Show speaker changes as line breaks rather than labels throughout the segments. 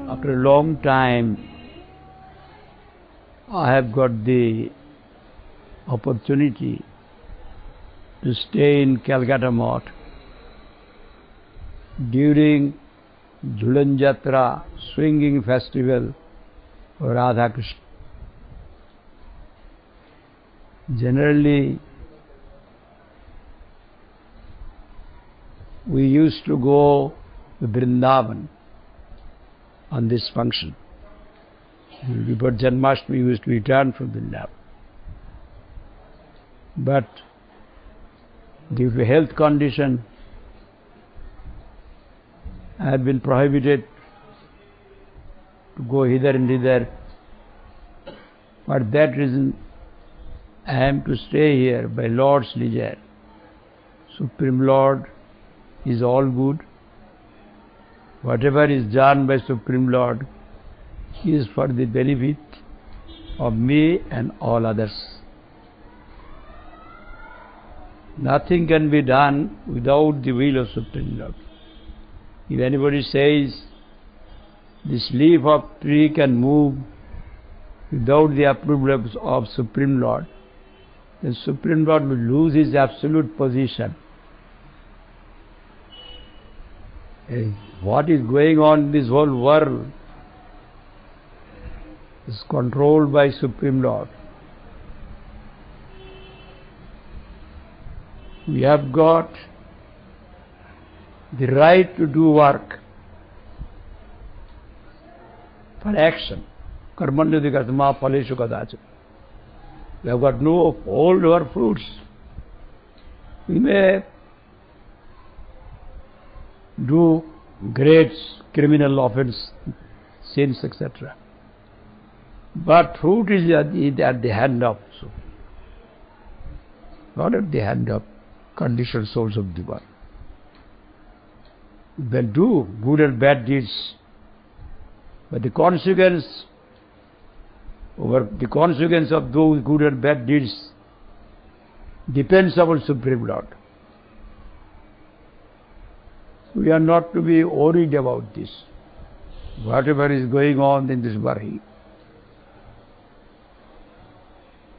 After a long time, I have got the opportunity to stay in Calcutta Mott during Jhulan Yatra swinging festival of Radha Krishna. Generally, we used to go to Vrindavan on this function. Before Janmashtami, we used to return from Vrindavan. But due to health condition, I had been prohibited to go hither and thither. For that reason, I am to stay here by Lord's leisure. Supreme Lord is all good. Whatever is done by Supreme Lord is for the benefit of me and all others. Nothing can be done without the will of Supreme Lord. If anybody says this leaf of tree can move without the approval of Supreme Lord, then Supreme Lord will lose his absolute position. What is going on in this whole world is controlled by Supreme Lord. We have got the right to do work for action. Karmanyadikatma phaleshu kadachit. We have got no hold over fruits. We may do great criminal offense, sins, etc. But fruit is at the hand of, not at the hand of conditioned souls of the world. They do good and bad deeds, but the consequence of those good and bad deeds depends upon Supreme Lord. We are not to be worried about this. Whatever is going on in this world.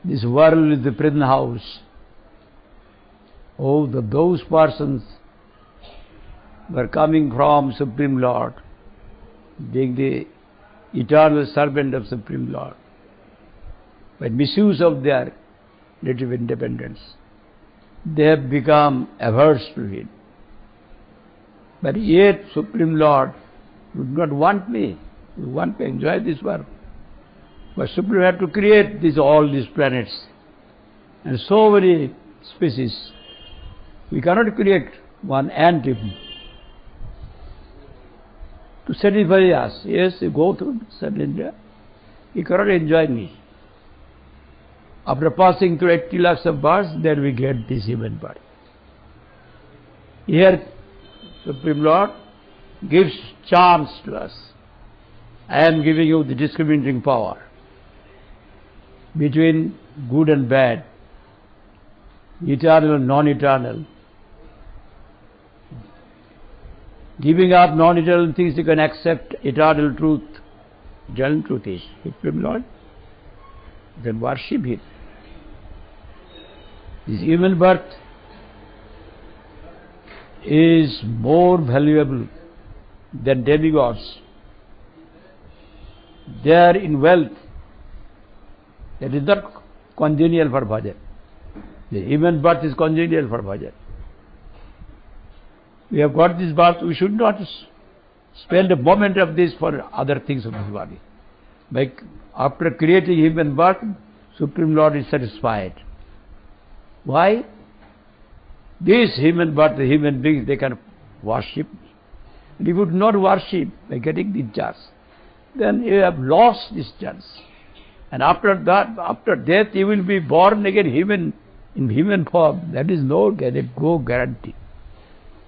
This world is the prison house. Oh, those persons were coming from Supreme Lord, being the eternal servant of Supreme Lord, by misuse of their native independence, they have become averse to Him. But yet Supreme Lord would not want me. He want to enjoy this world. But Supreme had to create all these planets and so many species. We cannot create one ant even to satisfy us. Yes, you go through South India, you cannot enjoy me. After passing through 80 lakhs of births, then we get this human body. Here, Supreme Lord gives chance to us. I am giving you the discriminating power between good and bad, eternal and non-eternal. Giving up non-eternal things, you can accept eternal truth. Eternal truth is Supreme Lord. Then worship Him. This human birth is more valuable than demigods. They are in wealth. That is not congenial for bhajan. The human birth is congenial for bhajan. We have got this birth, we should not spend a moment of this for other things of this body. After creating human birth, Supreme Lord is satisfied. Why? This human birth, the human beings, they can worship. And if you would not worship by getting the chance, then you have lost this chance. And after that, after death, you will be born again in human form. That is no guarantee.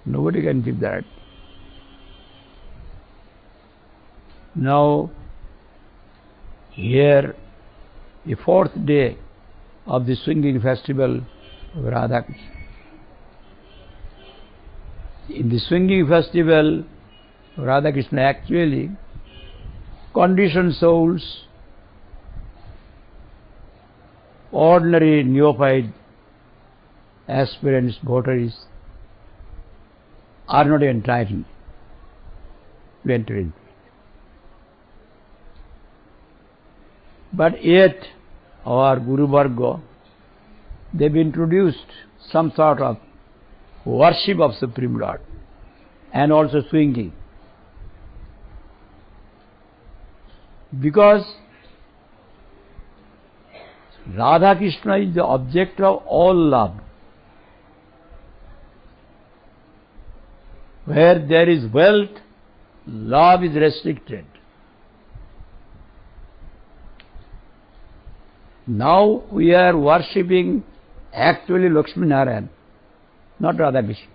Nobody can give that. Now, here, the fourth day of the swinging festival of Radha Krishna. In the swinging festival, Radha Krishna actually conditioned souls, ordinary neophyte aspirants, votaries are not entitled to enter into it. But yet, our Guru Varga, they've introduced some sort of worship of Supreme Lord and also swinging. Because Radha Krishna is the object of all love. Where there is wealth, love is restricted. Now we are worshipping actually Lakshmi Narayan, not Radha Krishna.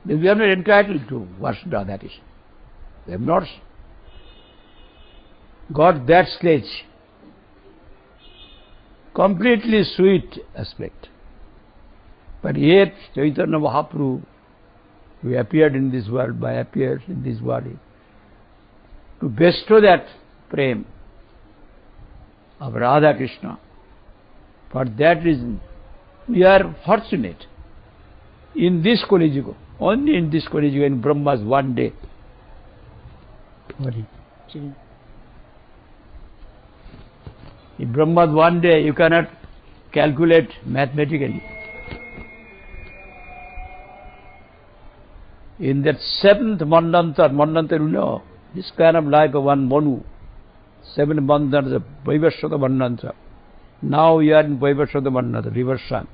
We are not entitled to worship Radha Krishna. We have not got that stage. Completely sweet aspect. But yet Chaitanya Mahaprabhu, who appeared in this world, by appears in this body, to bestow that prem of Radha Krishna. For that reason, we are fortunate in this Kali Yuga, only in this Kali Yuga, in Brahma's one day. In Brahma's one day, you cannot calculate mathematically. In that seventh Mandantar, you know, this kind of like one Manu, 7 Mandantars, Vaivasvata Mandantar. Now we are in Vaivasvata Mandantar, reversion.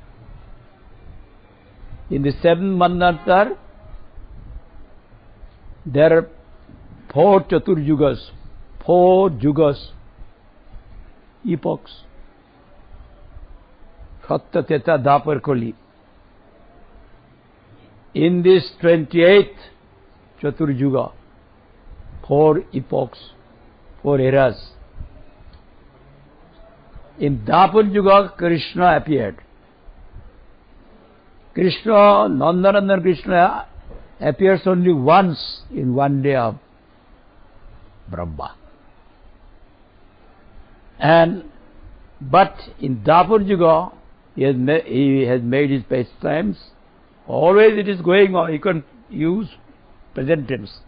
In the 7th Mandantar, there are 4 Chaturjugas, 4 Jugas, epochs. Satya, Treta, Dwapar, Kali. In this 28th Chaturjuga, 4 epochs, 4 eras. In Dwapar Yuga, Krishna appeared. Krishna, Nandanandan Krishna appears only once in one day of Brahma. But in Dwapar Yuga, he has made his pastimes. Always it is going on. You can use present tense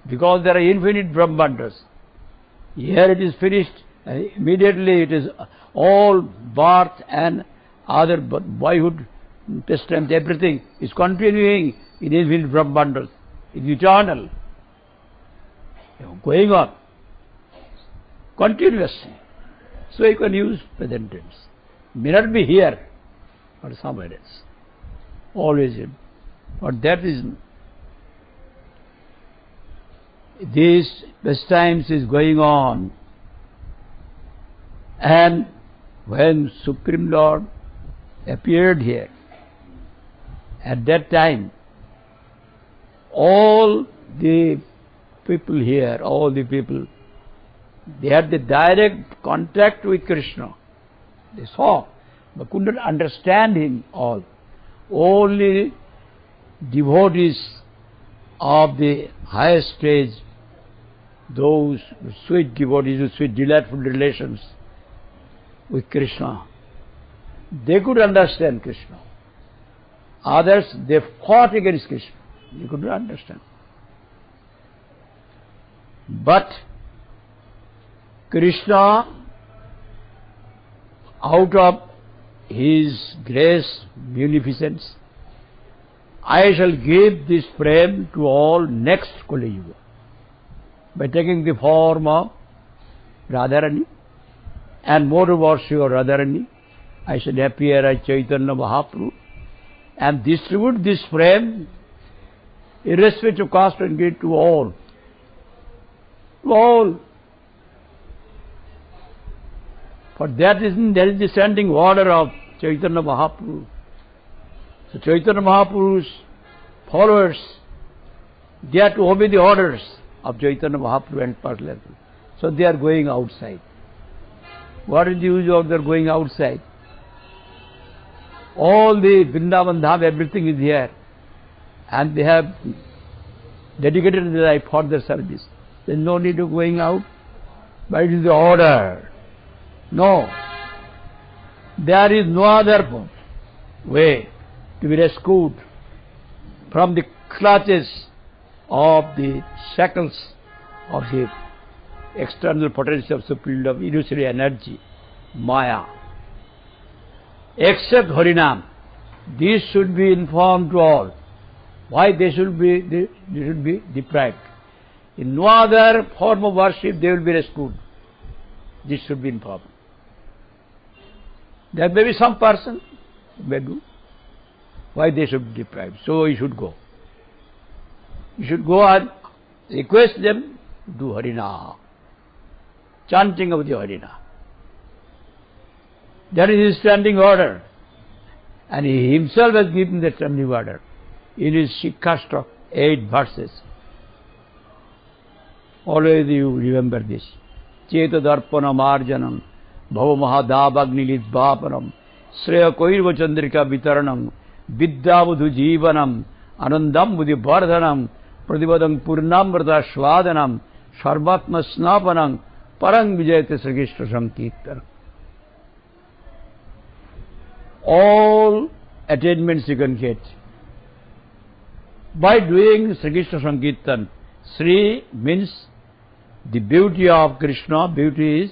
because there are infinite Brahmandas. Here it is finished, and immediately it is all birth and other boyhood, pastimes, everything is continuing in infinite Brahmandas. It is eternal. Going on continuously. So you can use present tense. May not be here, but somewhere else. Always him. For that reason, these pastimes is going on. And when Supreme Lord appeared here, at that time, all the people here, they had the direct contact with Krishna. They saw, but could not understand him all. Only devotees of the highest stage, those sweet devotees with sweet delightful relations with Krishna, they could understand Krishna. Others, they fought against Krishna. They could not understand. But Krishna, out of his grace, munificence, I shall give this prem to all next Kali Yuga by taking the form of Radharani and more worship of Radharani. I shall appear as Chaitanya Mahaprabhu and distribute this prem irrespective of caste and creed to all. To all. For that reason, there is the standing order of Chaitanya Mahaprabhu. So Chaitanya Mahaprabhu's followers, they have to obey the orders of Chaitanya Mahaprabhu and personal. So they are going outside. What is the use of their going outside? All the Vrindavan Dham, everything is here. and they have dedicated their life for their service. There is no need of going out, but it is the order. No. There is no other way to be rescued from the clutches of the shackles of the external potential of Supreme Love, illusory energy, Maya. Except Harinam. This should be informed to all. Why they should be deprived. In no other form of worship they will be rescued. This should be informed. There may be some person who may do. Why they should be deprived? So you should go. You should go and request them to do Harina. Chanting of the Harina. That is his standing order. And he himself has given that standing order in his Shikhastra, 8 verses. Always you remember this. Cheta darpana marjanam bhava mahadabagni lidvapanam sreya koirva chandrika vitaranam vidyavudhu jivanam anandam budhi bardhanam pradivadam purnamrata shvadanam sarvatma snapanam parang vijayate Srikishna Sankirtanam. All attainments you can get by doing Sri Krishna Sankirtan. Sri means the beauty of Krishna. Beauty is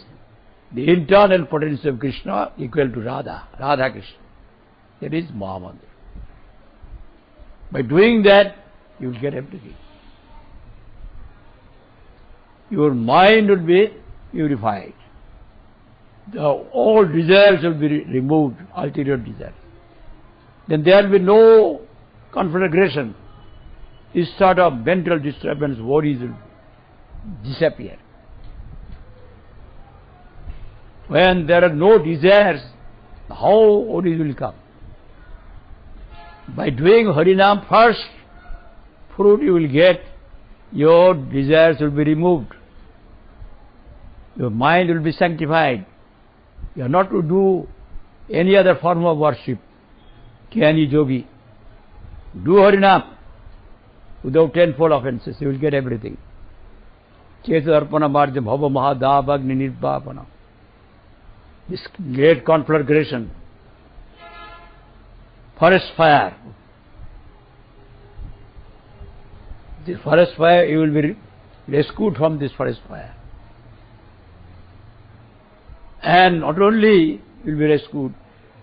the internal potential of Krishna equal to Radha, Radha Krishna. That is Mahamantra. By doing that, you will get everything. Your mind will be purified. All desires will be removed, ulterior desires. Then there will be no conflagration. This sort of mental disturbance, worries will disappear. When there are no desires, how worries will come? By doing Harinam first, fruit you will get, your desires will be removed. Your mind will be sanctified. You are not to do any other form of worship. Jnani Yogi. Do Harinam without 10-fold offenses. You will get everything. Cheta arpana marja bhava mahadabagni nirvapana. This great conflagration. Forest fire. This forest fire, you will be rescued from this forest fire. And not only you will be rescued,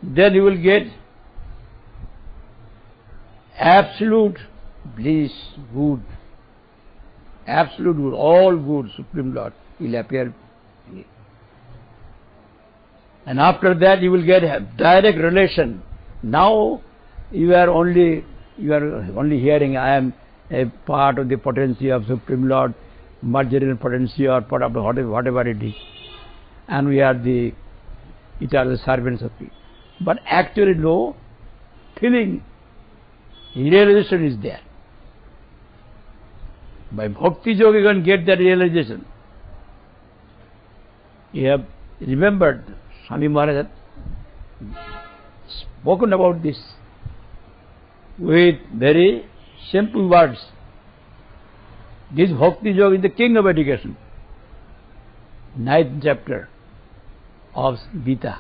then you will get absolute bliss, good. Absolute good, all good, Supreme Lord will appear. And after that you will get a direct relation. Now you are only hearing, I am a part of the potency of Supreme Lord, marginal potency or whatever it is. And we are the eternal servants of Him. But actually no feeling, realization is there. By Bhakti Yoga you can get that realization. You have remembered, Swami Maharaj had spoken about this with very simple words. This Bhakti Yoga is the king of education. 9th chapter of Gita.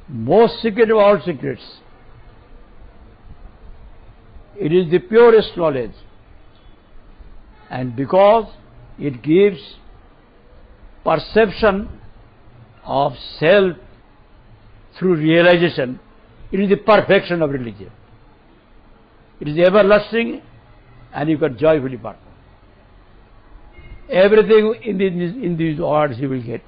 Most secret of all secrets. It is the purest knowledge. And because it gives perception of self through realization, it is the perfection of religion. It is everlasting and you can joyfully perform. Everything in these words you will get.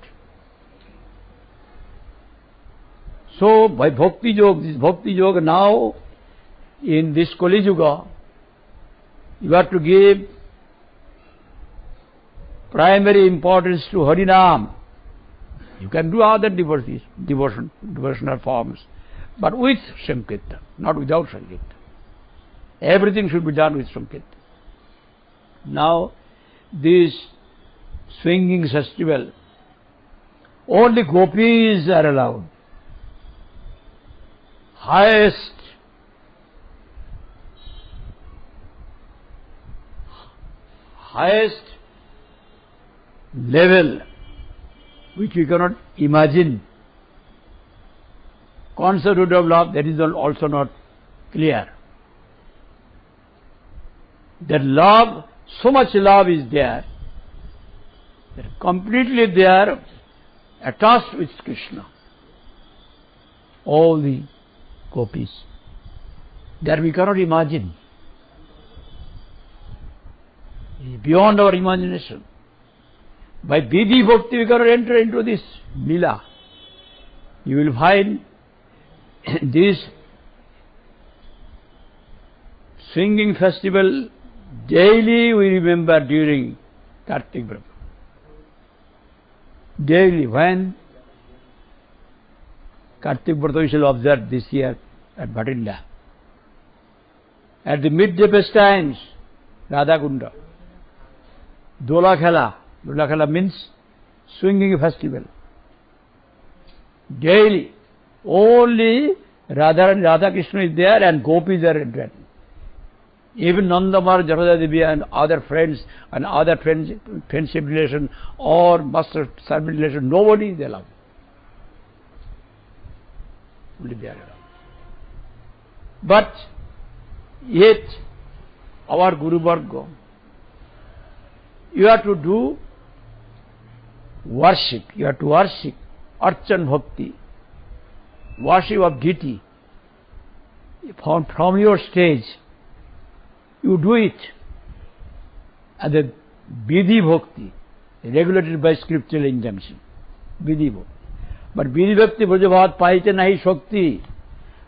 So by Bhakti Yoga, this Bhakti Yoga now in this Kali Yuga, you have to give primary importance to Harinam. You can do other devotional forms, but with Sankirtan, not without Sankirtan. Everything should be done with Sankirtan. Now, this swinging festival, only gopis are allowed. Highest highest level which we cannot imagine. Concept of love, that is also not clear. That love, so much love is there, that completely they are attached with Krishna. All the gopis. That we cannot imagine. It is beyond our imagination. By Vidhi Bhakti we cannot enter into this Lila. You will find this singing festival daily we remember during Kartik Brahma. Daily, when Kartik Brahma we shall observe this year at Bhatinda. At the midday pastimes, Radha Kunda. Dola Khala. Dola Khala means swinging festival. Daily. Only Radha and Radha Krishna is there and gopis are there. Even Nanda Maharaj, Jasoda Devi and other friends and other friendship relation or master servant relation, nobody is allowed. Only they are allowed. But yet our Guru Varga, you have to do worship, you have to worship Archan Bhakti, worship of deity from your stage. You do it as a Vidhi Bhakti, regulated by scriptural injunction. Vidhi Bhakti. But Vidhi Bhakti Brajabhat Paite Nahi Shakti.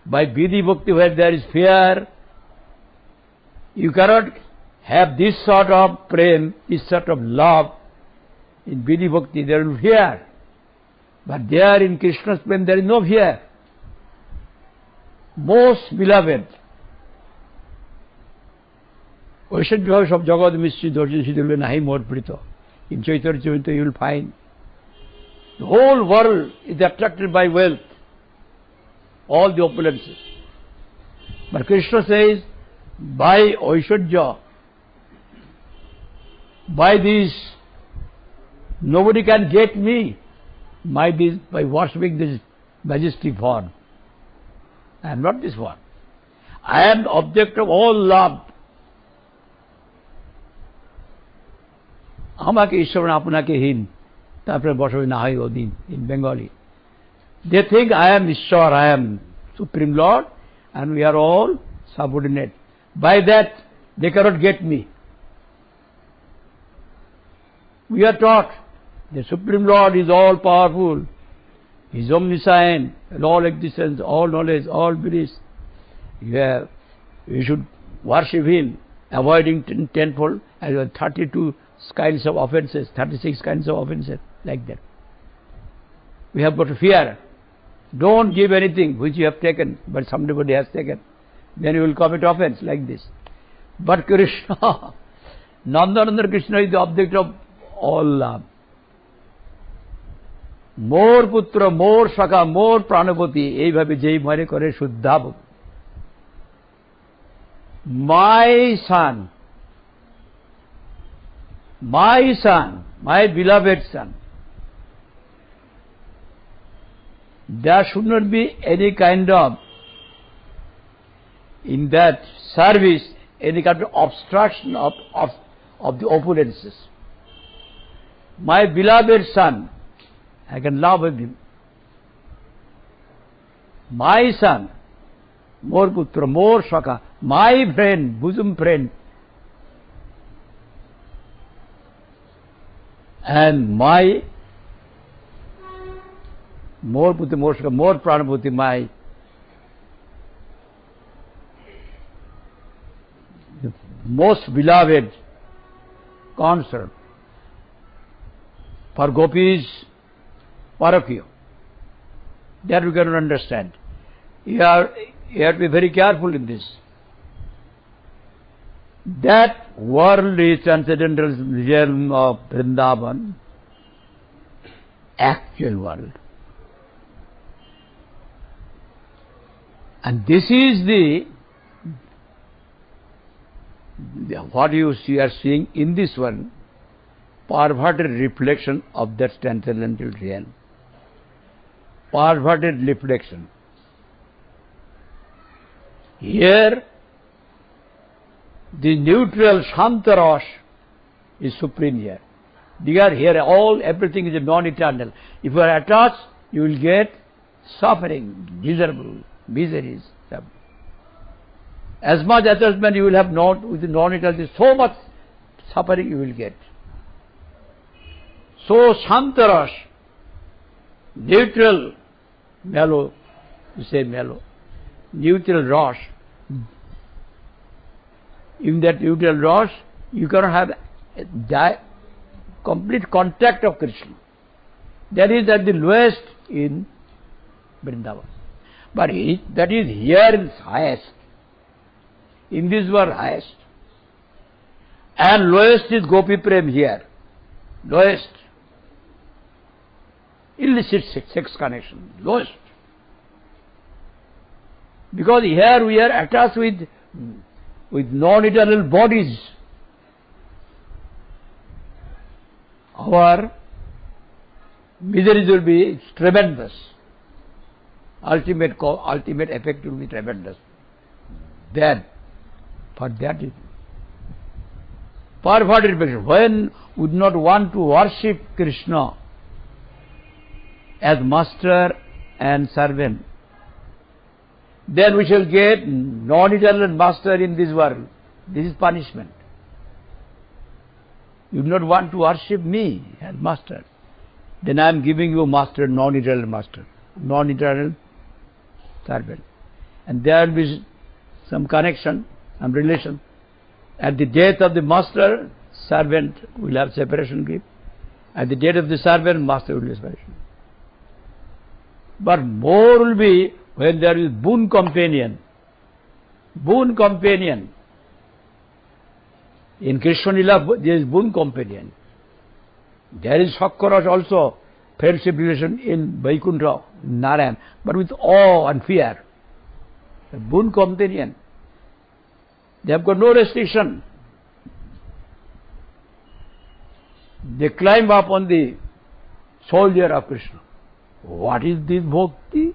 By Vidhi Bhakti where there is fear, you cannot have this sort of prem, this sort of love. In Vidhi Bhakti there is fear. But there in Krishna's prem there is no fear. Most beloved, Vaishnav of Jagad Mishri Dorji Sidhule Nahi More Prito. In Chaitanya Charitamrita you will find the whole world is attracted by wealth, all the opulences. But Krishna says, by Aishwarya, by this, nobody can get me by worshipping this majestic form. I am not this one. I am the object of all love. আমাকে ঈশ্বর আপনাকে হীন তারপরে বসবে না হয় ওদিন in Bengali. They think I am Ishwar, I am Supreme Lord and we are all subordinate. By that they cannot get me. We are taught the Supreme Lord is all powerful, He is omniscient, and all existence, all knowledge, all bliss. We should worship Him, avoiding tenfold as well 32 kinds of offences, 36 kinds of offences, like that. We have got to fear. Don't give anything which you have taken, but somebody has taken. Then you will commit offence like this. But Krishna, Nandananda Krishna is the object of all love. More putra, more shaka, more pranapati, এইভাবে যেই মনে করে শুদ্ধা ভক্তি. My son, my beloved son. There should not be any kind of, in that service, any kind of obstruction of the opulences. My beloved son, I can love with him. My son, more putra, more shaka, my friend, bosom friend, and my more putra, more shaka, more pranaputi, my most beloved consort for gopis, Parakya. That we cannot understand. You have to be very careful in this. That worldly transcendental realm of Vrindavan, actual world. And this is the what you are seeing in this one, perverted reflection of that transcendental realm. Perverted reflection. Here, the neutral Shantaras is supreme here. Here everything is non-eternal. If you are attached, you will get suffering, miseries. As much attachment you will have with the non-eternal, so much suffering you will get. So Shantaras, neutral, mellow, you say mellow, neutral Ras. In that neutral Ras, you cannot have complete contact of Krishna. That is at the lowest in Vrindavan. But that is here is highest. In this world highest. And lowest is Gopi Prem here. Lowest. Illicit sex connection. Lowest. Because here we are attached with non-eternal bodies. Our miseries will be tremendous. Ultimate effect will be tremendous. Then, for that is perverted reflection. When we do not want to worship Krishna as master and servant, then we shall get non-eternal master in this world. This is punishment. You do not want to worship me as master. Then I am giving you master, non-eternal master, non-eternal servant. And there will be some connection and relation. At the death of the master, servant will have separation gift. At the death of the servant, master will have separation. But more will be when there is boon companion. Boon companion. In Krishna Lila, there is boon companion. There is Sakkaras also, friendship relation in Vaikuntha, Narayan, but with awe and fear. A boon companion. They have got no restriction. They climb up on the shoulder of Krishna. What is this bhakti?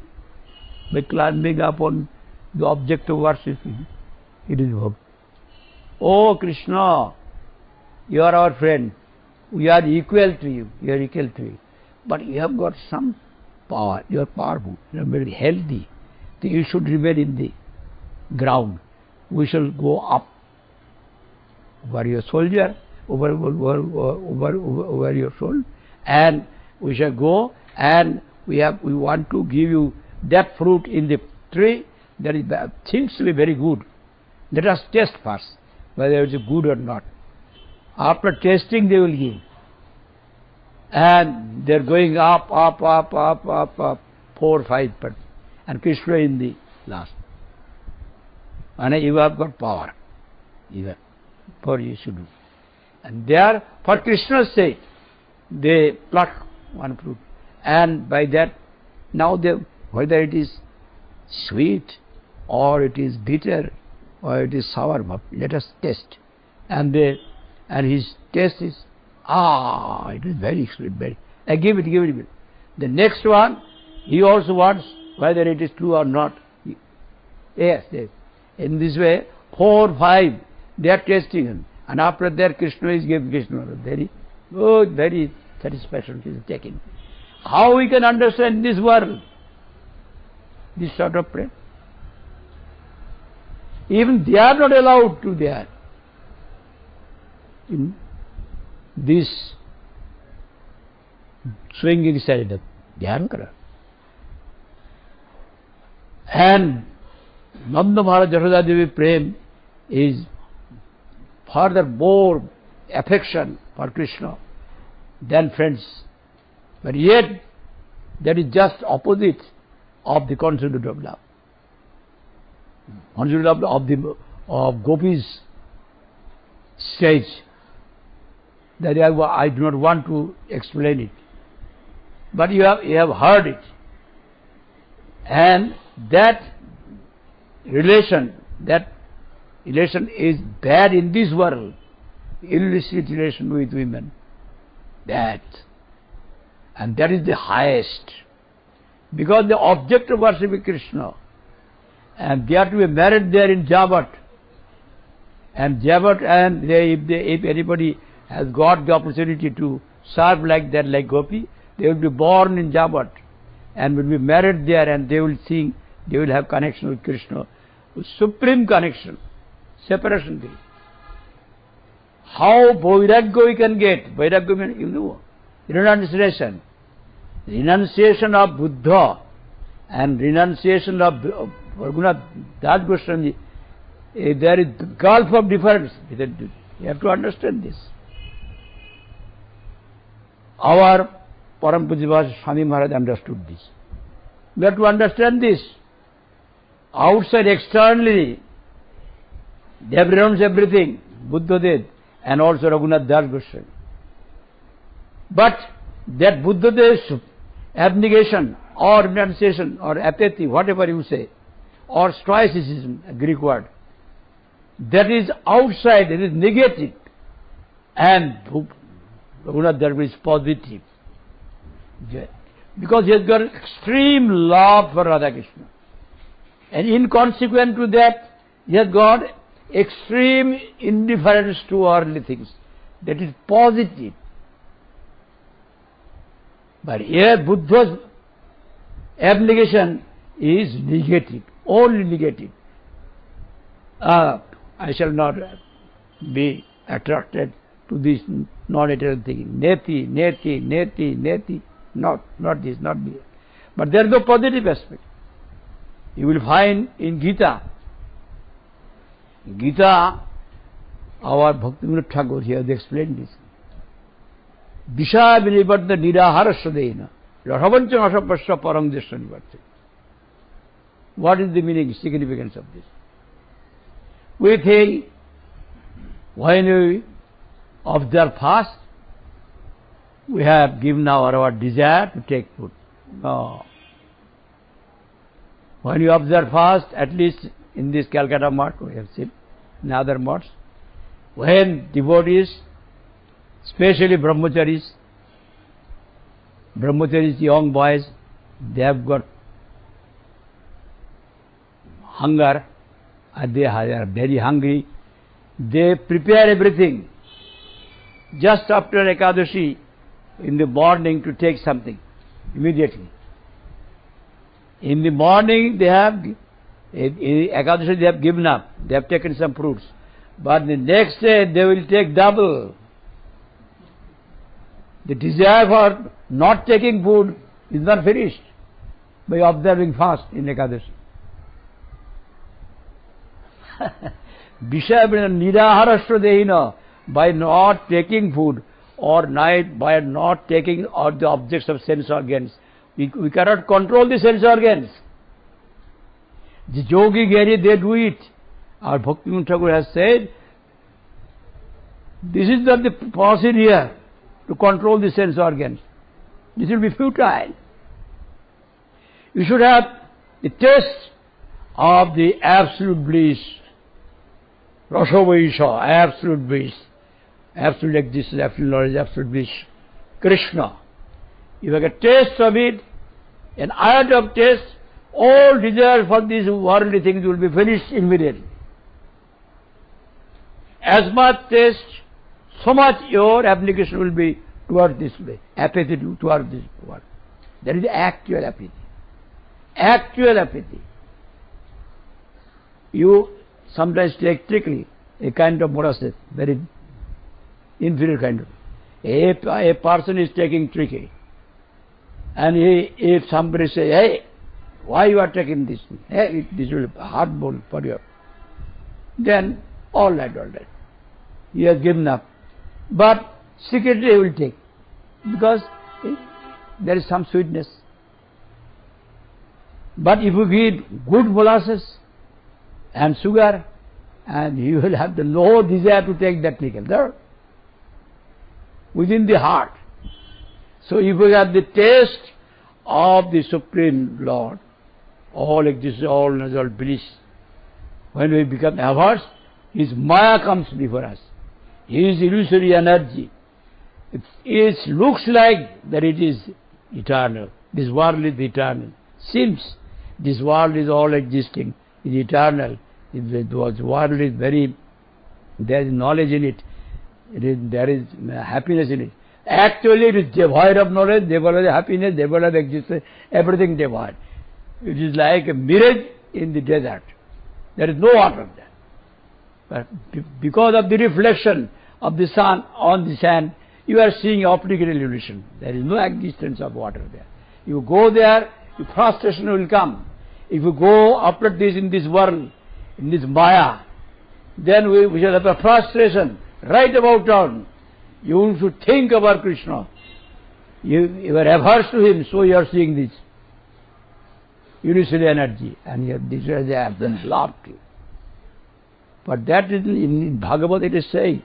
By climbing up on the object of worship. It is bhakti. Oh Krishna, you are our friend. We are equal to you. You are equal to you. But you have got some power. You are powerful. You are very healthy. So you should remain in the ground. We shall go up over your shoulder, over your soul, and we shall go, and we want to give you that fruit in the tree that seems to be very good. Let us test first whether it is good or not. After tasting, they will give. And they are going up, 4 or 5, and Krishna in the last. And you have got power, even for you should do. And there, for Krishna's sake, they pluck one fruit, and by that, now whether it is sweet or it is bitter or it is sour, let us taste. And his taste is, it is very sweet, very. Give it. The next one, he also wants whether it is true or not. Yes. In this way, 4, 5, they are tasting him. And after that, Krishna is giving Krishna. Very satisfaction is taken. How we can understand this world? This sort of prayer. Even they are not allowed to there. In this swinging side, they are not allowed. And Nanda Maharaj Yashoda Devi Prem is further more affection for Krishna than friends. But yet, that is just opposite of the concept of love. Concept of love of Gopi's stage. That I do not want to explain it. But you have heard it. And that relation, that relation is bad in this world, illicit relation with women, that. And that is the highest. Because the object of worship is Krishna. And they are to be married there in Jabat. And Jabat, and if anybody has got the opportunity to serve like that, like Gopi, they will be born in Jabat and will be married there, and they will sing, they will have connection with Krishna. Supreme connection, separation thing. How Vairagya we can get? Vairagya means, you know, renunciation. Renunciation of Buddha and renunciation of Raghunath Das Goswami, there is gulf of difference. You have to understand this. Our Param Pujya Swami Maharaj understood this. We have to understand this. Outside, externally, they have renounced everything, Buddha did, and also Raghunath Das Goswami. But that Buddha did abnegation or renunciation or apathy, whatever you say, or stoicism, a Greek word, that is outside, it is negative, and Raghunath Das is positive. Because he has got extreme love for Radha Krishna. And inconsequent to that, he has got extreme indifference to worldly things. That is positive. But here Buddha's abnegation is negative, only negative. I shall not be attracted to this non-eternal thing. Neti, neti, neti, neti. Not this, not this. But there is no positive aspect. You will find in Gita, our Bhakti Thakur here has explained this. Vishaya Vinibadna Niraharasyadeina Rahavancha Asapasya Parang Deshya Nivarti. What is the meaning, significance of this? We think when we observe fast, we have given our desire to take food. No. When you observe fast, at least in this Calcutta mart, we have seen, in other marts, when devotees, especially brahmacharis, young boys, they have got hunger, and they are very hungry, they prepare everything just after Ekadashi in the morning to take something immediately. In the morning they have, Ekadashi they have given up, they have taken some fruits, but the next day they will take double. The desire for not taking food is not finished by observing fast in Ekadashi. Vishaya Niraharasyadeina, by not taking food or night, by not taking all the objects of sense organs. We cannot control the sense organs. The yogi Gary, they do it. Our Bhakti Thakur has said, this is not the procedure to control the sense organs. This will be futile. You should have the taste of the absolute bliss. Rasavaisha, absolute bliss. Absolute existence, absolute knowledge, absolute bliss. Krishna. If you have a taste of it, an iota of taste, all desire for these worldly things will be finished immediately. As much taste, so much your application will be towards this way, apathy towards this world. That is actual apathy. Actual apathy. You sometimes take trickery, a kind of modesty, very inferior kind of. A person is taking trickery, and if somebody say, hey, why you are taking this? Hey, this will be hard bone for you. Then all right. He has given up. But secretly he will take, because there is some sweetness. But if you give good molasses and sugar, and you will have the no desire to take that liquor there within the heart. So if you have the taste of the Supreme Lord, all existence, all knowledge, all bliss, when we become averse, His Maya comes before us. His illusory energy. It looks like that it is eternal. This world is eternal. Seems this world is all existing, is eternal. The world is very, there is knowledge in it. There is happiness in it. Actually, it is devoid of knowledge, devoid of happiness, devoid of existence, everything devoid. It is like a mirage in the desert. There is no water there. But because of the reflection of the sun on the sand, you are seeing optical illusion. There is no existence of water there. You go there, frustration will come. If you go after this in this world, in this Maya, then we shall have a frustration right about town. You should think about Krishna. You are averse to him, so you are seeing this illusory energy, and this is the laughter. But that is in Bhagavad it is saying,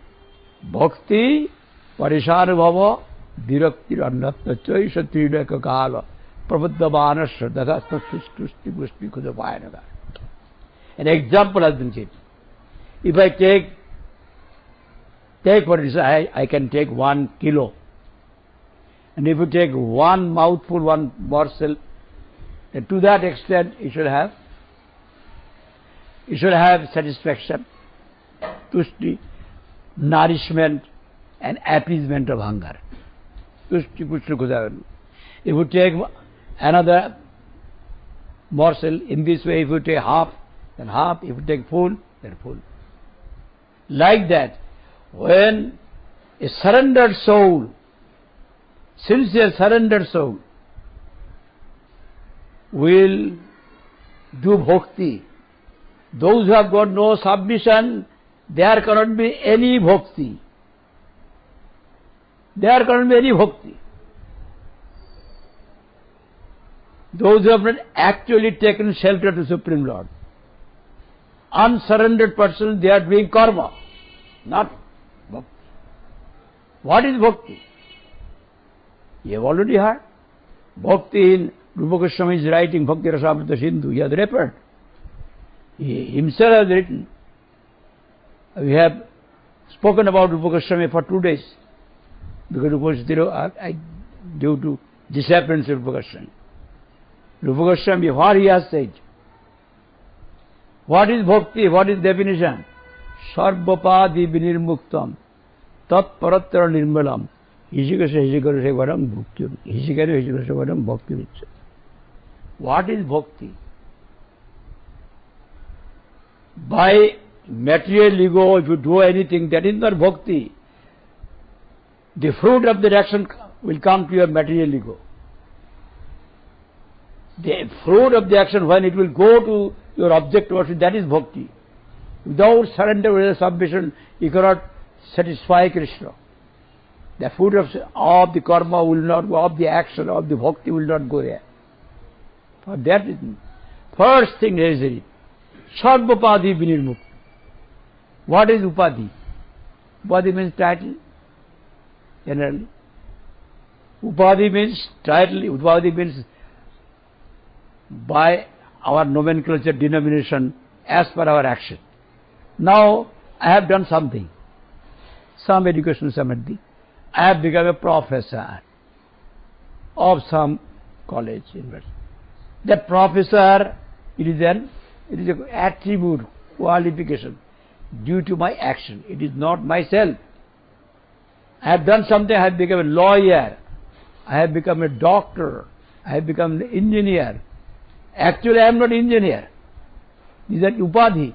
Bhakti parishana bhava virakti annatna chaisa tridaka kala prabhuddhavana shraddha tusti pusti kudapayanaga. An example has been given. If I take for instance, I can take 1 kilo. And if you take one mouthful, one morsel, then to that extent you should have satisfaction, tushti, nourishment and appeasement of hunger. Tushti pushti kudavan. If you take another morsel, in this way if you take half, then half. If you take full, then full. Like that, when a surrendered soul, sincere surrendered soul, will do bhakti, those who have got no submission, there cannot be any bhakti. There cannot be any bhakti. Those who have not actually taken shelter to Supreme Lord, unsurrendered person, they are doing karma, not bhakti. What is bhakti? You have already heard. Bhakti in Rupa Goswami is writing Bhakti Rasamrita Sindhu. He has referred. He himself has written. We have spoken about Rupa Goswami for 2 days because due to disappearance of Rupa Goswami. Rupa Goswami, what he has said. What is bhakti? What is definition? Sarvapadi vinirmuktam tat paratra nirmalam hishikasa varam bhakti. Hishikasa varam bhakti. What is bhakti? By material ego, if you do anything, that is not bhakti. The fruit of the action will come to your material ego. The fruit of the action, when it will go to your object worship, that is bhakti. Without surrender, without submission, you cannot satisfy Krishna. The fruit of the karma will not go, of the action, of the bhakti will not go there. For that reason, first thing necessary, sarvapadi vinirmukta. What is upadhi? Upadhi means title, generally. Upadhi means title, upadhi means by our nomenclature, denomination, as per our action. Now, I have done something, some education, something. I have become a professor of some college, university. That professor, it is an attribute, qualification, due to my action. It is not myself. I have done something, I have become a lawyer, I have become a doctor, I have become an engineer. Actually, I am not engineer. This is an upadhi.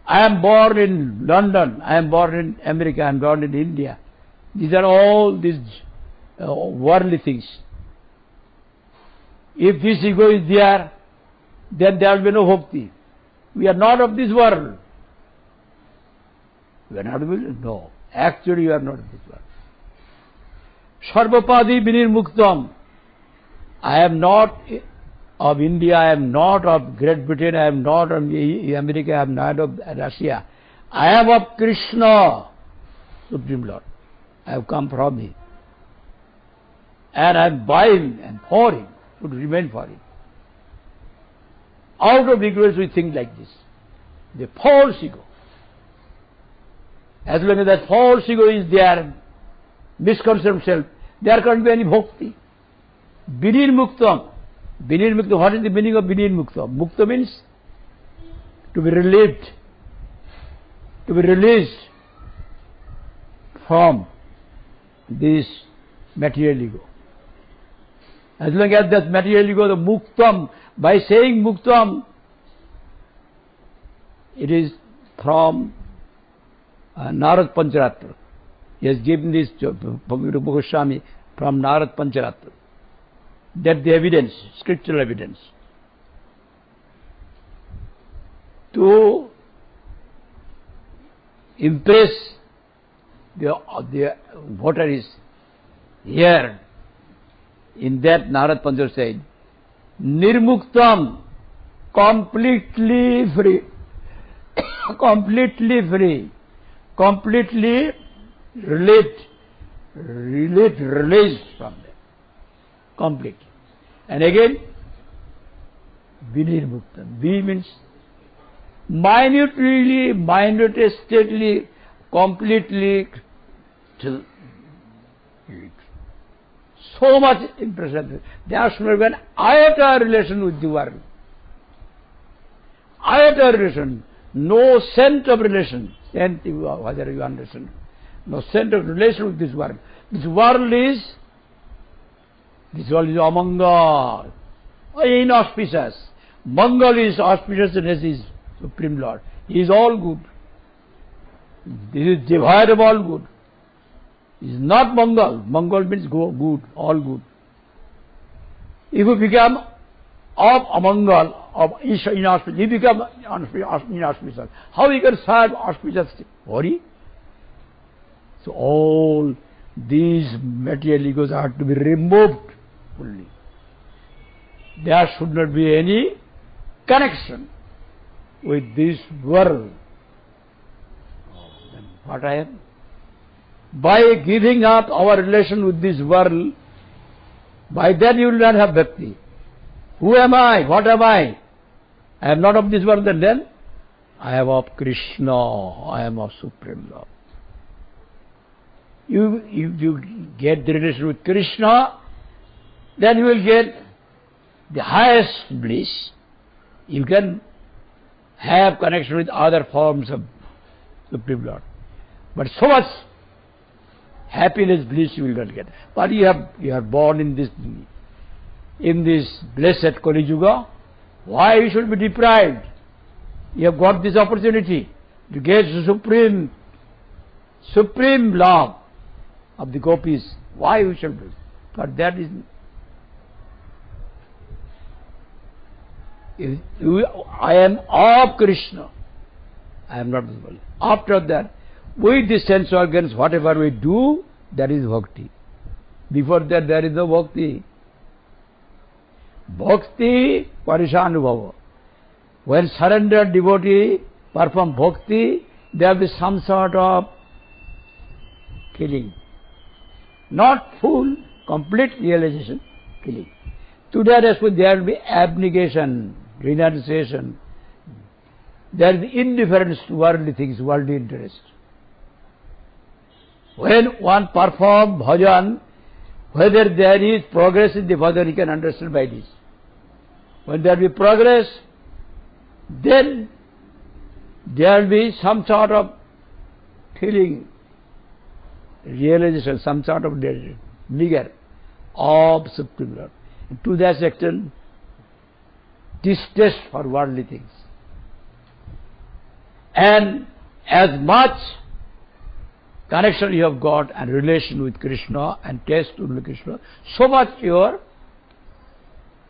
I am born in London, I am born in America, I am born in India. These are all these worldly things. If this ego is there, then there will be no bhakti. We are not of this world. We are not of this world. No. Actually, you are not of this world. Sarvapadi vinirmuktam. I am not of India, I am not of Great Britain, I am not of America, I am not of Russia. I am of Krishna, Supreme Lord. I have come from Him. And I am by Him and for Him, should remain for Him. Out of ignorance we think like this. The false ego. As long as that false ego is there, misconception self, there can't be any bhakti. Vinirmuktam. Vinirmuktam, what is the meaning of vinirmuktam? Mukta means to be relieved, to be released from this material ego. As long as that material ego, the muktam, by saying muktam, it is from Narad Pancharatra. He has given this to Goswami from Narad Pancharatra. That's the evidence, scriptural evidence. To impress the voter is here. In that Narad Pancharatra said, Nirmuktam, completely free, completely free, completely released from them, completely. And again, Vinirmuktam. V means minutely, completely, till so much impression. There should have been iota relation with the world. Iota relation, no scent of relation. Scent, whether you understand. No scent of relation with this world. This world is amangal, inauspicious. Mangal is auspiciousness, is Supreme Lord. He is all good. This is devoid of all good. It is not Mangal. Mangal means good, all good. If you become of Amangal, of inauspicious, you become inauspicious. How you can serve auspicious? Worry. So all these material egos are to be removed fully. There should not be any connection with this world. Then what I am? By giving up our relation with this world, by that you will not have bhakti. Who am I? What am I? I am not of this world, and then I am of Krishna. I am of Supreme Lord. If you get the relation with Krishna, then you will get the highest bliss. You can have connection with other forms of Supreme Lord. But so much happiness, bliss you will not get. But you are born in this blessed Kali Yuga. Why you should be deprived? You have got this opportunity to get supreme love of the gopis. Why you should be? But that is, I am of Krishna. I am not this world. After that, with the sense organs, whatever we do, that is bhakti. Before that, there is no bhakti. Bhakti parishanubhava. When surrendered devotee perform bhakti, there will be some sort of killing. Not full, complete realization, killing. To that aspect, there will be abnegation, renunciation. There is indifference to worldly things, worldly interest. When one performs bhajan, whether there is progress in the bhajan, he can understand by this. When there will be progress, then there will be some sort of feeling, realization, some sort of vigor of Supreme Lord. To that extent, distaste for worldly things. And as much connection you have got and relation with Krishna and taste to Krishna, so much your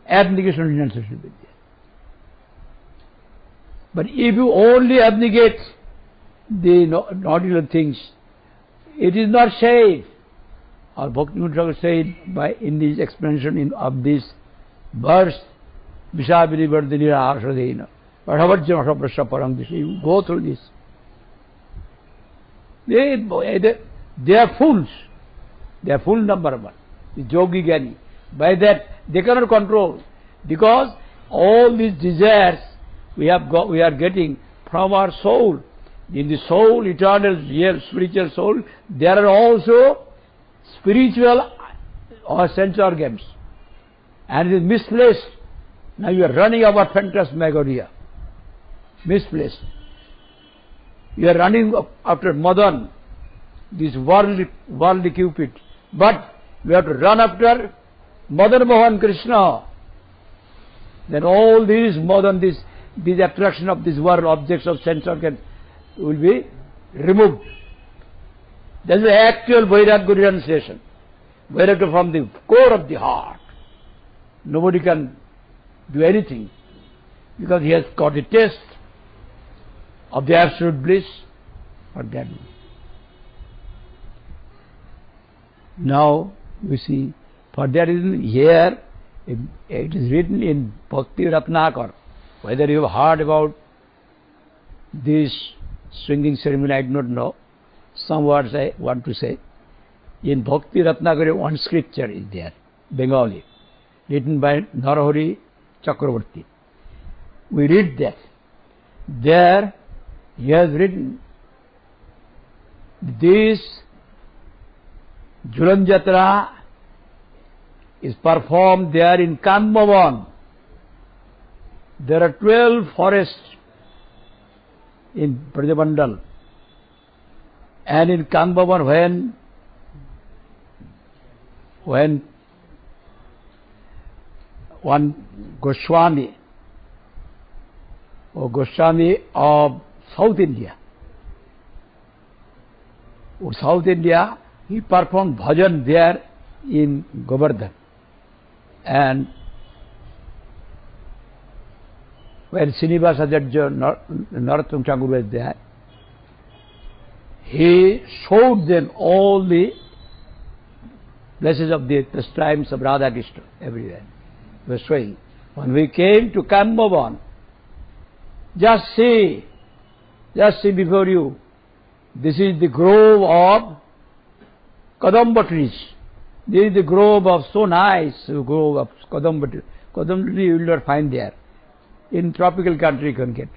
abnegation and renunciation will be there. But if you only abnegate the naughty things, it is not safe. Our Bhakti Thakur said in this explanation of this verse, Vishabhini Vardhini Arshadena, Padhavajya Prasha Parang, you go through this. They are fools. They are fool number one. The Yogi Gani. By that they cannot control, because all these desires we are getting from our soul. In the soul, eternal, real, spiritual soul, there are also spiritual or sense organs. And it is misplaced. Now you are running about phantasmagoria. Misplaced. You are running after Madan, this worldly Cupid. But we have to run after Madan Mohan Krishna. Then all these Madan, this attraction of this world, objects of sense organ will be removed. That is the actual Vairagya renunciation. Vairagya from the core of the heart. Nobody can do anything because he has got a taste of the absolute bliss for that. Now, you see, for that reason, here it is written in Bhakti Ratnakar. Whether you have heard about this swinging ceremony, I do not know. Some words I want to say. In Bhakti Ratnakar, one scripture is there, Bengali, written by Narahari Chakravarti. We read that. There he has written, this jhulan yatra is performed there in Kanmavan. There are 12 forests in Brajamandal. And in Kanmavan, when one Goswami of South India, he performed bhajan there in Govardhan. And when Srinivasacharya Narottam Thakur was there, he showed them all the places of the pastimes of Radha Krishna everywhere. He was showing. When we came to Kambavan, just see before you, this is the grove of Kadamba trees. This is the grove of so nice grove of Kadamba tree. Kadamba tree you will not find there. In tropical country you can get.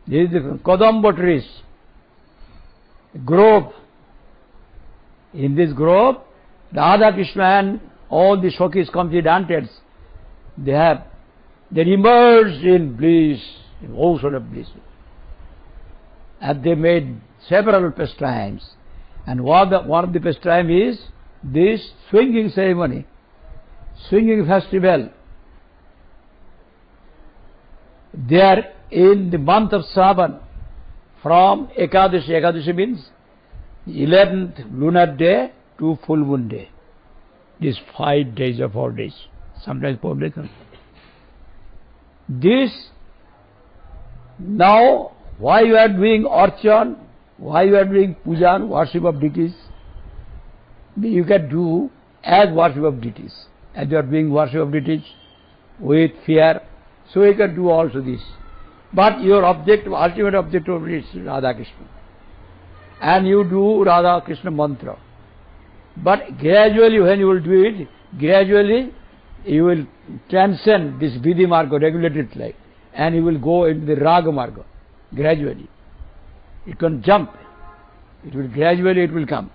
This is the Kadamba trees. Grove. In this grove, Radha Krishna and all the Shokis, complete dancers, they emerged in bliss, in ocean of bliss. And they made several pastimes. And one of the pastime is this swinging ceremony, swinging festival. There in the month of Savan, from Ekadashi means 11th lunar day to full moon day. These 5 days or 4 days, sometimes 4 days. This, now, why you are doing archan, why you are doing pujan, worship of deities, you can do as worship of deities. As you are doing worship of deities with fear, so you can do also this. But your objective, ultimate objective is Radha Krishna. And you do Radha Krishna mantra. But gradually when you will do it, gradually you will transcend this Vidhi Marga, regulated life, and you will go into the Raga Marga, gradually. It can jump. It will gradually it will come.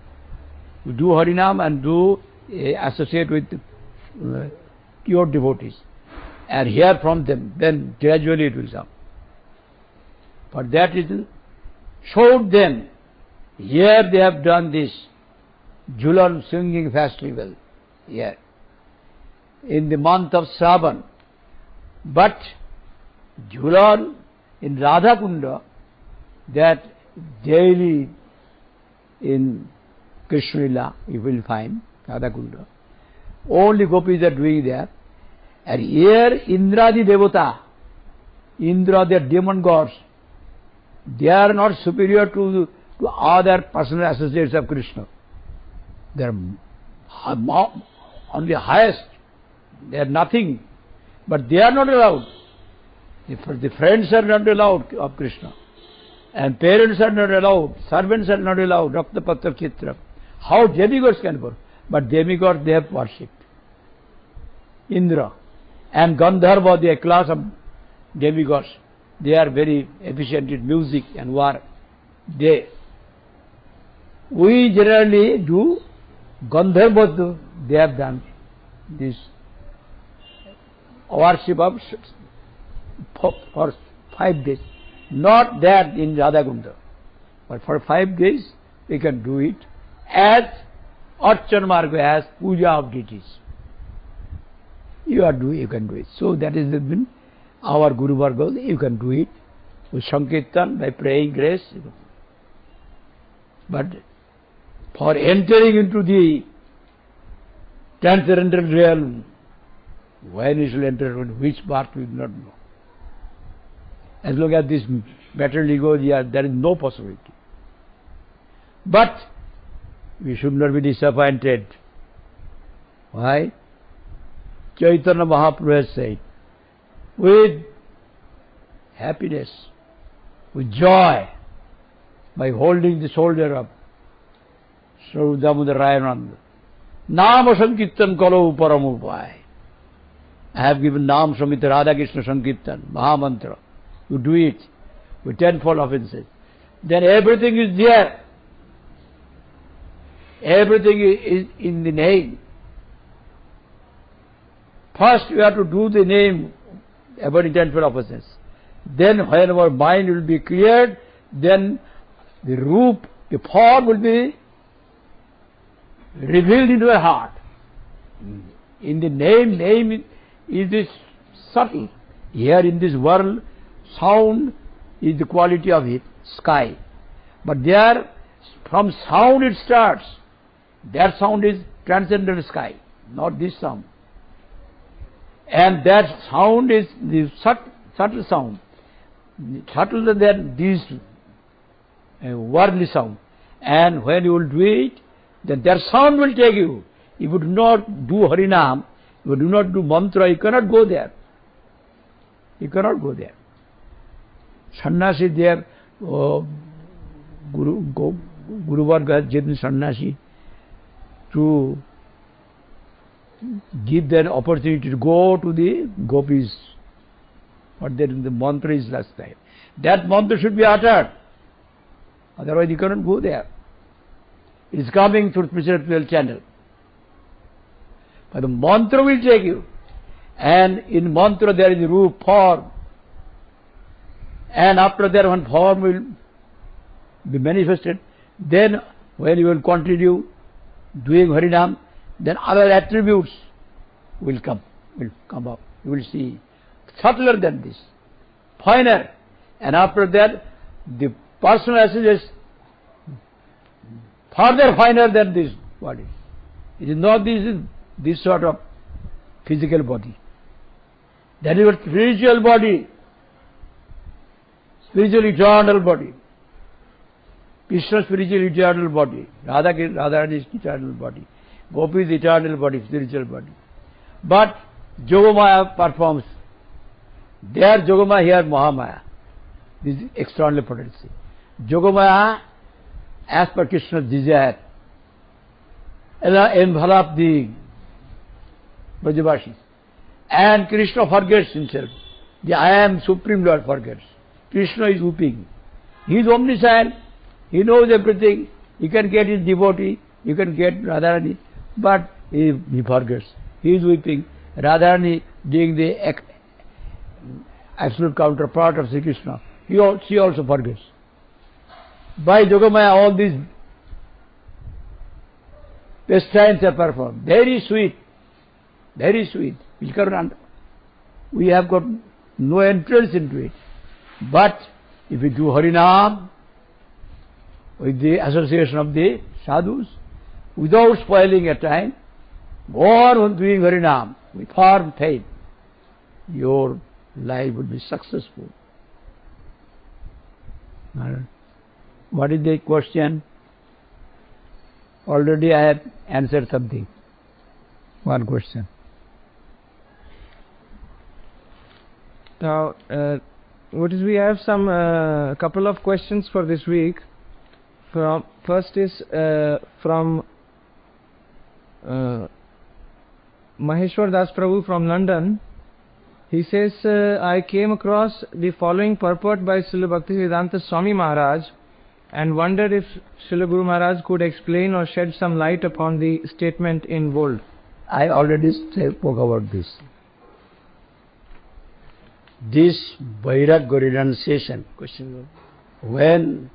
You do Harinam and do associate with pure devotees and hear from them, then gradually it will come. For that reason, showed them, here they have done this jhulan singing festival here in the month of Savan. But jhulan in Radha Kunda, that daily in Krishna Lila you will find Radha Kunda. Only gopis are doing there. And here Indradi Devata, Indra, they are demon gods. They are not superior to other personal associates of Krishna. They are on the highest. They are nothing. But they are not allowed. The friends are not allowed of Krishna. And parents are not allowed. Servants are not allowed. Rakta Patra Chitra. How demigods can work? But demigods they have worshipped. Indra. And Gandharva, they are a class of demigods. They are very efficient in music and war. we generally do Gandharva, they have done this worship of for 5 days. Not that in Radhakunda, but for 5 days we can do it as Archan Marga, as puja of deities. You can do it. So that is been our Guru Varga. You can do it with Sankirtan by praying grace. But for entering into the transcendental realm, when we shall enter, which part we do not know. As long as this material ego is there, there is no possibility. But we should not be disappointed. Why? Chaitanya Mahaprabhu has said, with happiness, with joy, by holding the shoulder of Sri Damodar Rayananda, Nama Sankirtan Kalo Paramupaya. I have given Nam Samhita Radha Krishna Sankirtan, Mahamantra. You do it with tenfold offenses. Then everything is there. Everything is in the name. First you have to do the name about tenfold offenses. Then when our mind will be cleared, then the roop, the form will be revealed into the heart. In the name is this subtle. Here in this world, sound is the quality of it, sky. But there, from sound it starts. That sound is transcendental sky, not this sound. And that sound is the subtle sound, subtler than this worldly sound. And when you will do it, then that sound will take you. If you do not do Harinam, if you do not do mantra, you cannot go there. You cannot go there. Sannyasi there, Guru Varga has given sannyasi to give them opportunity to go to the gopis. But then the mantra is last time. That mantra should be uttered. Otherwise you cannot go there. It is coming through spiritual channel. But the mantra will take you. And in mantra there is roop, form. And after that one form will be manifested. Then when you will continue doing Harinam, then other attributes will come up. You will see subtler than this, finer. And after that, the personal essence is further finer than this body. It is not this sort of physical body. That is a spiritual body, spiritual eternal body. Krishna spiritual eternal body, Radha is eternal body, Gopi is eternal body, spiritual body. But Yogamaya performs. There Yogamaya, here Mahamaya. This is external potency. Yogamaya, as per Krishna's desire, envelop the Brajavasis. And Krishna forgets himself. The I am Supreme Lord forgets. Krishna is weeping. He is omniscient. He knows everything. He can get his devotee. You can get Radharani. But he forgets. He is weeping. Radharani, being the absolute counterpart of Sri Krishna, she also forgets. By Yogamaya, all these pastimes are performed. Very sweet. Very sweet. We have got no entrance into it. But if we do Harinam with the association of the sadhus, without spoiling a time, go on doing Harinam with firm faith, your life will be successful. What is the question? Already I have answered something. One question.
Now, we have some couple of questions for this week. First is from Maheshwar Das Prabhu from London. He says, I came across the following purport by Srila Bhakti Vedanta Swami Maharaj and wondered if Srila Guru Maharaj could explain or shed some light upon the statement in bold.
I already spoke about this. This Vairagya renunciation, when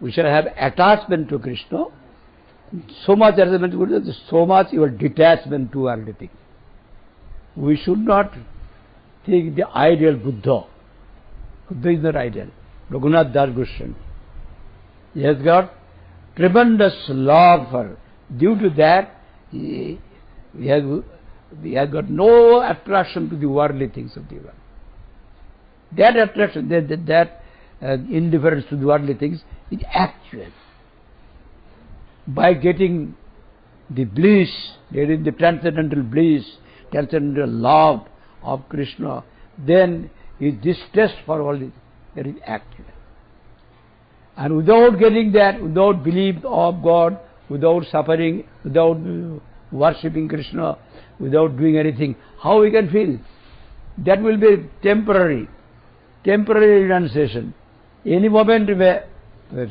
we shall have attachment to Krishna, so much attachment to Krishna, so much your detachment to everything. We should not take the ideal Buddha. Buddha is not ideal. Raghunath Das Goswami. He has got tremendous love for. Due to that, he has got no attraction to the worldly things of the world. That attraction, that indifference to the worldly things is actual. By getting the bliss, getting the transcendental bliss, transcendental love of Krishna, then his distress for all this, that is actual. And without getting that, without belief of God, without suffering, without worshipping Krishna, without doing anything, how we can feel? That will be temporary renunciation. Any moment where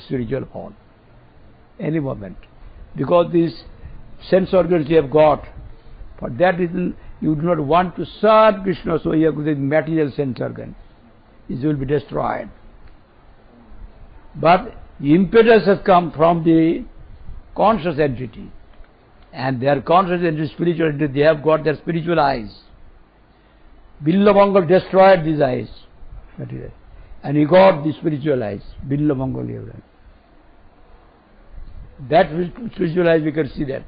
spiritual fall. Any moment. Because these sense organs you have got, for that reason you do not want to serve Krishna, so you have the material sense organ. It will be destroyed. But the impetus has come from the conscious entity. And their conscious entity, spiritual entity, they have got their spiritual eyes. Ballabh destroyed these eyes. And he got the spiritual eyes. Ballabh. That spiritual eyes, we can see that.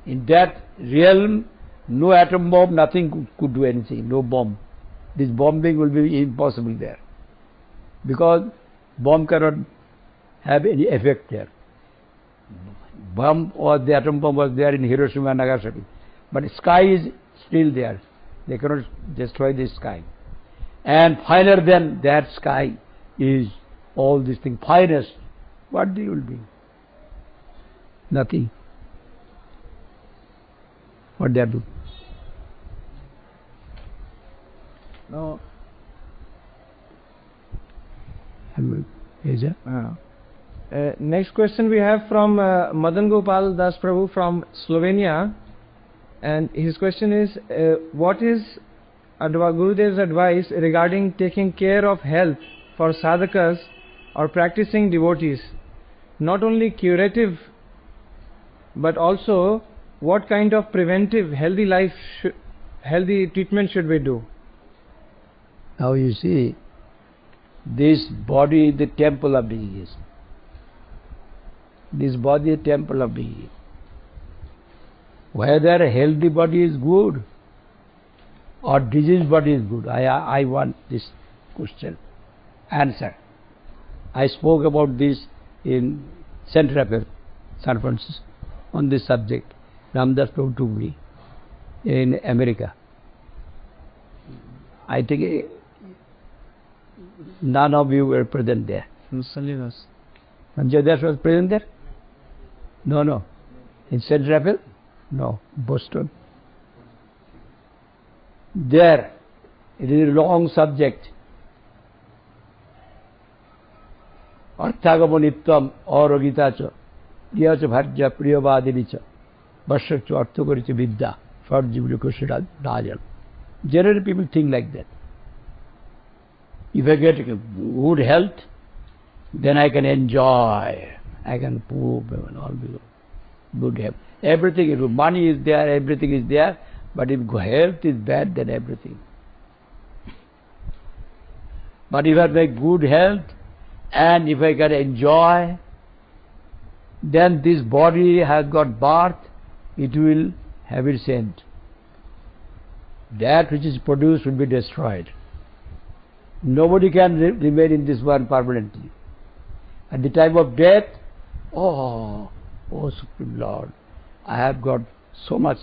In that realm, no atom bomb, nothing could do anything, no bomb. This bombing will be impossible there. Because bomb cannot have any effect there. The atom bomb was there in Hiroshima and Nagasaki. But sky is still there. They cannot destroy the sky. And finer than that sky is all these things. Finest. What they will be? Nothing. What they are doing?
No. Next question we have from Madan Gopal Das Prabhu from Slovenia, and his question is, what is Gurudev's advice regarding taking care of health for sadhakas or practicing devotees? Not only curative, but also what kind of preventive healthy treatment should we do?
Now you see, this body is the temple of being. This body is the temple of being. Whether a healthy body is good or diseased body is good, I want this question answered. I spoke about this in St. Raphael, San Francisco, on this subject. Ramdas Prabhu took me in America. I think none of you were present there.
Sanjay
Das was present there? No. In St. Raphael? No. Boston. There, it is a long subject. Arthagamo nittam arogita cha priya cha bharja priyavadini cha bashak cha arthakari cha vidya farjibli kushira dajal. Generally people think like that. If I get good health, then I can enjoy. I can poop and all good health. Everything, if money is there, everything is there. But if health is bad, then everything. But if I make good health, and if I can enjoy, then this body has got birth, it will have its end. That which is produced will be destroyed. Nobody can remain in this world permanently. At the time of death, oh Supreme Lord, I have got so much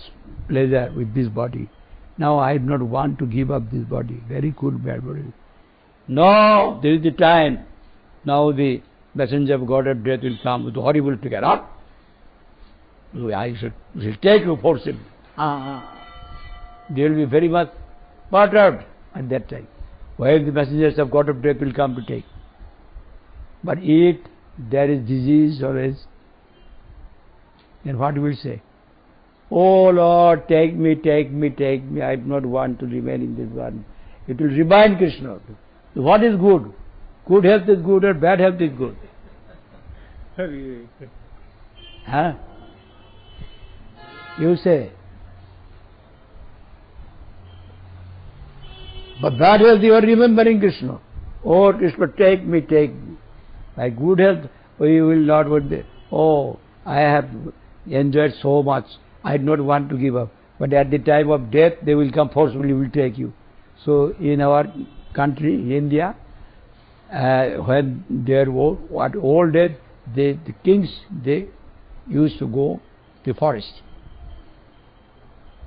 pleasure with this body. Now I do not want to give up this body. Very good, bad body. No, there is the time. Now the messenger of God of death will come with horrible figure. I should take you forcibly. They will be very much perturbed at that time. Where the messengers of God of death will come to take. But if there is disease always, then what will say? Oh Lord, take me, take me, take me. I do not want to remain in this one. It will remind Krishna. What is good? Good health is good or bad health is good? Huh? You say. But bad health, you are remembering Krishna. Oh Krishna, take me, take me. By good health, you will not want to. Oh, I have enjoyed so much. I do not want to give up. But at the time of death, they will come forcefully, will take you. So in our country, India, when they are at old age, the kings, they used to go to the forest.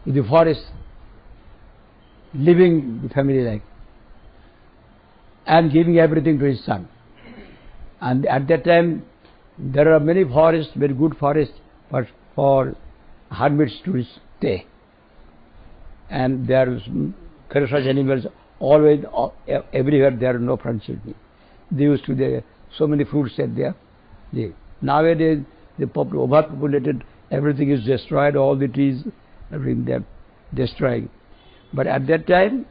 In the forest, living the family life, and giving everything to his son. And at that time, there are many forests, very good forests, but for hermits to stay. And there are such animals always, everywhere there are no friendship. They used to, there so many fruits are there. Nowadays, the overpopulated, everything is destroyed, all the trees, everything they are destroying. But at that time,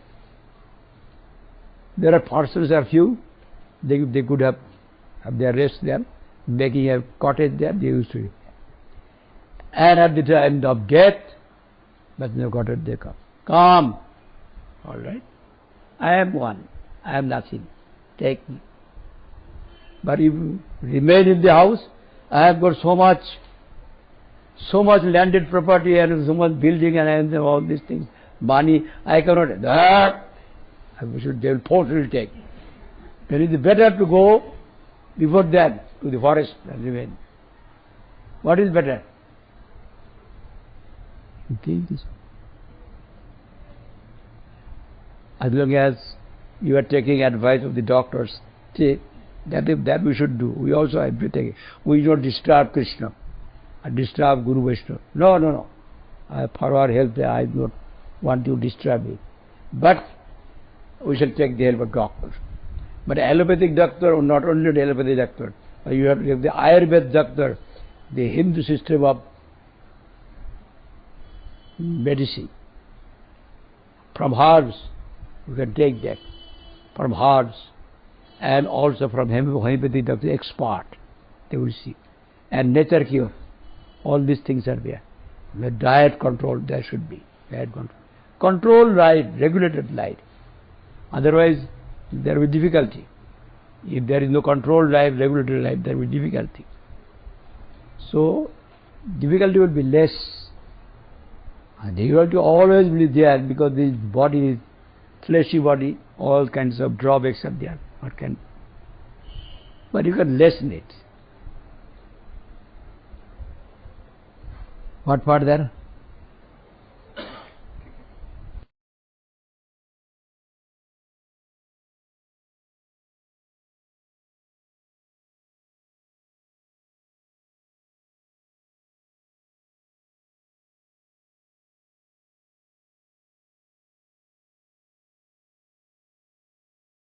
there are persons, are few, they could have their rest there, making a cottage there, they used to. And at the time of death, but no cottage they come. Come, all right. I am one, I am nothing, take me. But if you remain in the house, I have got so much landed property and so much building and all these things, money, I cannot, that they will forcefully take. Then it is better to go before that to the forest and remain. What is better? You think this? As long as you are taking advice of the doctors, see, that we should do. We also have to take it. We don't disturb Krishna or disturb Guru Vaishnava. No. For our health, I do not want to disturb it. But we shall take the help of doctors. But allopathic doctor, or not only the allopathic doctor, you have to take the Ayurveda doctor, the Hindu system of medicine. From herbs, you can take that. From herbs, and also from homeopathic doctor, expert, they will see. And nature cure, all these things are there. The diet control, there should be. Diet control. Control light, regulated light. Otherwise, there will be difficulty. If there is no controlled life, regulated life, there will be difficulty. So, difficulty will be less. And difficulty always will be there because this body is fleshy body, all kinds of drawbacks are there. But you can lessen it. What part there?